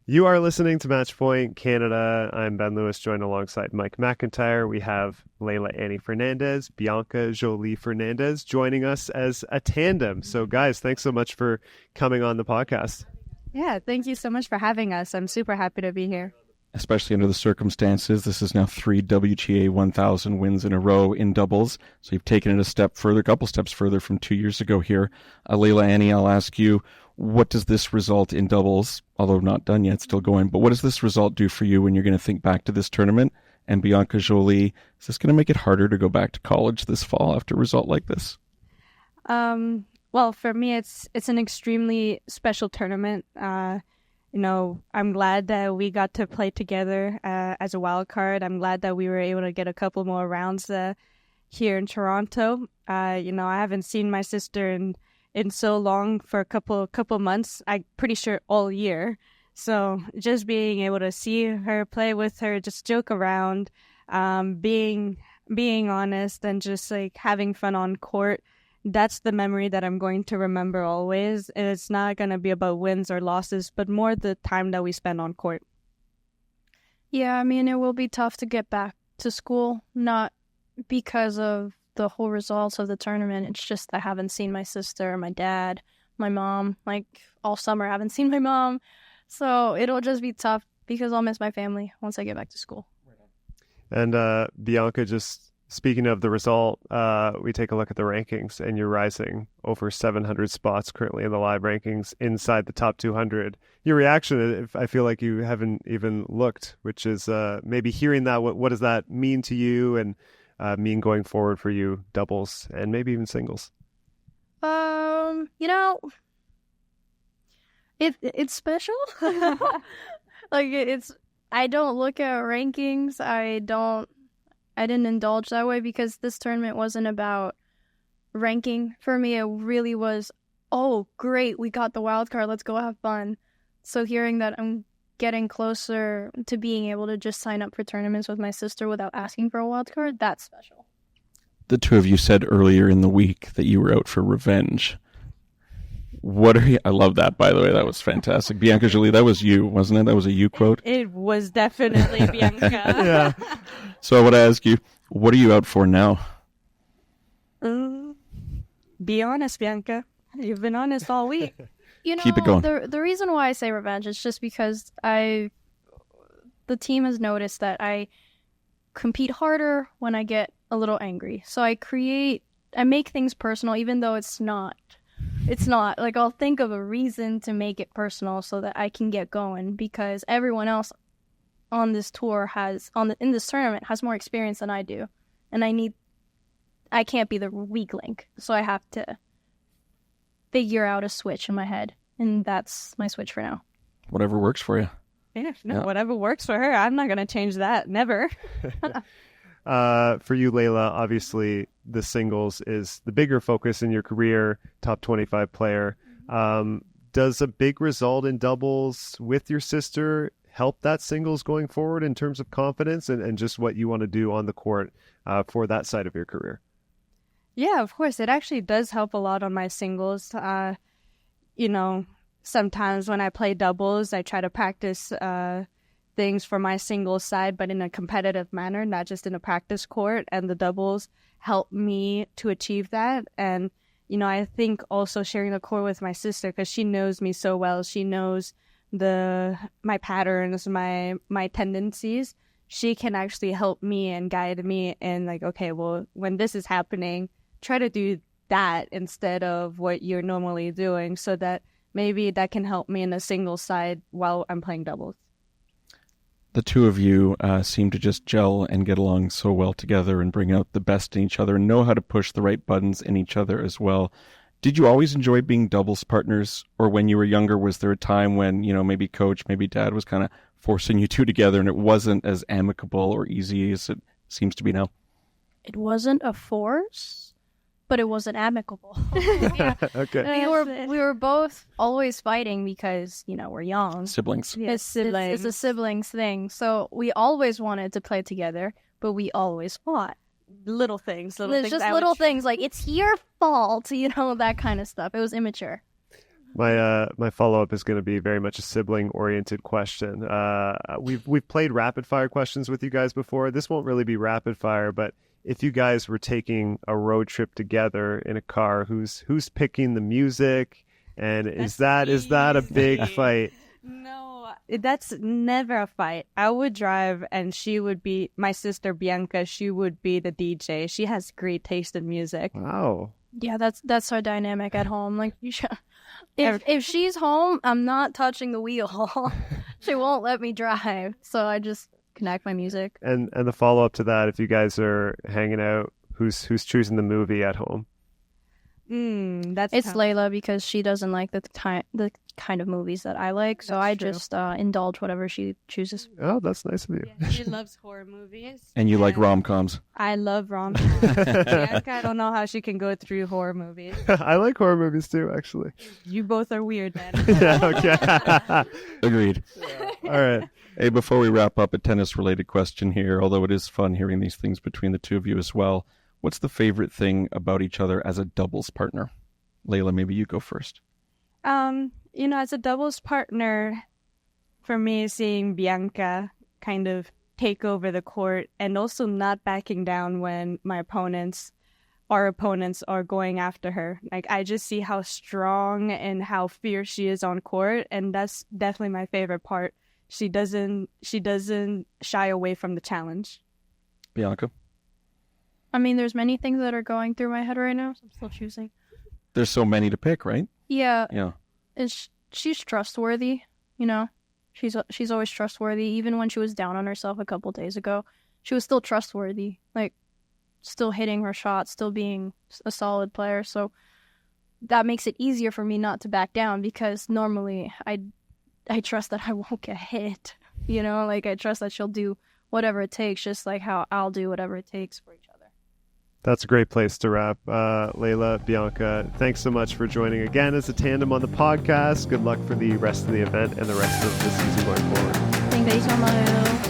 You are listening to Matchpoint Canada. I'm Ben Lewis, joined alongside Mike McIntyre. We have Leylah Fernandez, Bianca Fernandez joining us as a tandem. So, guys, thanks so much for coming on the podcast. Yeah, thank you so much for having us. I'm super happy to be here. Especially under the circumstances. This is now 3 WTA 1000 wins in a row in doubles. So you've taken it a couple steps further from 2 years ago here. Leylah, Annie, I'll ask you, what does this result in doubles, although not done yet, still going, but what does this result do for you when you're going to think back to this tournament? And Bianca Jolie, is this going to make it harder to go back to college this fall after a result like this? Well, for me, it's an extremely special tournament. I'm glad that we got to play together as a wild card. I'm glad that we were able to get a couple more rounds here in Toronto. I haven't seen my sister in so long, for a couple months. I'm pretty sure all year. So just being able to see her, play with her, just joke around, being honest, and just like having fun on court. That's the memory that I'm going to remember always. And it's not going to be about wins or losses, but more the time that we spend on court. Yeah, I mean, it will be tough to get back to school, not because of the whole results of the tournament. It's just I haven't seen my sister, my dad, my mom. Like, all summer I haven't seen my mom. So it'll just be tough because I'll miss my family once I get back to school. And Bianca, just speaking of the result, we take a look at the rankings, and you're rising over 700 spots currently in the live rankings inside the top 200. Your reaction, I feel like you haven't even looked, which is maybe hearing that, what does that mean to you and mean going forward for you, doubles and maybe even singles? It's special. I don't look at rankings. I didn't indulge that way because this tournament wasn't about ranking. For me, it really was, oh, great, we got the wild card, let's go have fun. So hearing that I'm getting closer to being able to just sign up for tournaments with my sister without asking for a wild card, that's special. The two of you said earlier in the week that you were out for revenge. I love that, by the way. That was fantastic. Bianca Jolie, that was you, wasn't it? That was a you quote? It was definitely Bianca. Yeah. So I want to ask you, what are you out for now? Be honest, Bianca. You've been honest all week. Keep it going. The reason why I say revenge is just because the team has noticed that I compete harder when I get a little angry. So I make things personal, even though it's not. Like, I'll think of a reason to make it personal so that I can get going, because everyone else on this tour in this tournament has more experience than I do. And I can't be the weak link. So I have to figure out a switch in my head, and that's my switch for now. Whatever works for you. Yeah. Whatever works for her. I'm not going to change that. Never. For you, Leylah, obviously the singles is the bigger focus in your career, top 25 player. Does a big result in doubles with your sister help that singles going forward in terms of confidence and just what you want to do on the court for that side of your career? Yeah, of course. It actually does help a lot on my singles. Sometimes when I play doubles, I try to practice things for my singles side, but in a competitive manner, not just in a practice court. And the doubles help me to achieve that. And, I think also sharing the court with my sister, because she knows me so well. She knows my patterns, my tendencies. She can actually help me and guide me in like, okay, well, when this is happening, try to do that instead of what you're normally doing, so that maybe that can help me in the single side while I'm playing doubles. The two of you seem to just gel and get along so well together and bring out the best in each other and know how to push the right buttons in each other as well. Did you always enjoy being doubles partners? Or when you were younger, was there a time when, maybe coach, maybe dad was kind of forcing you two together and it wasn't as amicable or easy as it seems to be now? It wasn't a force, but it wasn't amicable. Okay. We were both always fighting because, we're young. Siblings. Yes, siblings. It's a siblings thing. So we always wanted to play together, but we always fought. Little things. It's just little things like, it's your fault, that kind of stuff. It was immature. My follow-up is going to be very much a sibling-oriented question. We've played rapid-fire questions with you guys before. This won't really be rapid-fire, but if you guys were taking a road trip together in a car, who's picking the music, and is that a big fight? No, that's never a fight. I would drive, and she would be my sister Bianca. She would be the DJ. She has great taste in music. Wow. Yeah, that's our dynamic at home. Like, if she's home, I'm not touching the wheel. She won't let me drive, so I just connect my music. And the follow-up to that, if you guys are hanging out, who's choosing the movie at home? It's Leylah, because she doesn't like the kind of movies that I like, so I just indulge whatever she chooses. Oh, that's nice of you. Yeah, she loves horror movies. And you like rom-coms. I love rom-coms. Bianca, I don't know how she can go through horror movies. I like horror movies too, actually. You both are weird, man. Yeah, okay. Agreed. All right. Hey, before we wrap up, a tennis-related question here, although it is fun hearing these things between the two of you as well. What's the favorite thing about each other as a doubles partner? Leylah, maybe you go first. As a doubles partner, for me, seeing Bianca kind of take over the court and also not backing down when our opponents are going after her. Like, I just see how strong and how fierce she is on court, and that's definitely my favorite part. She doesn't shy away from the challenge. Bianca? I mean, there's many things that are going through my head right now, so I'm still choosing. There's so many to pick, right? Yeah. Yeah. She's trustworthy, She's always trustworthy. Even when she was down on herself a couple days ago, she was still trustworthy. Like, still hitting her shots, still being a solid player. So that makes it easier for me not to back down, because normally I trust that I won't get hit. I trust that she'll do whatever it takes, just like how I'll do whatever it takes for each other. That's a great place to wrap. Leylah, Bianca, thanks so much for joining again as a tandem on the podcast. Good luck for the rest of the event and the rest of the season going forward. Thank you so much.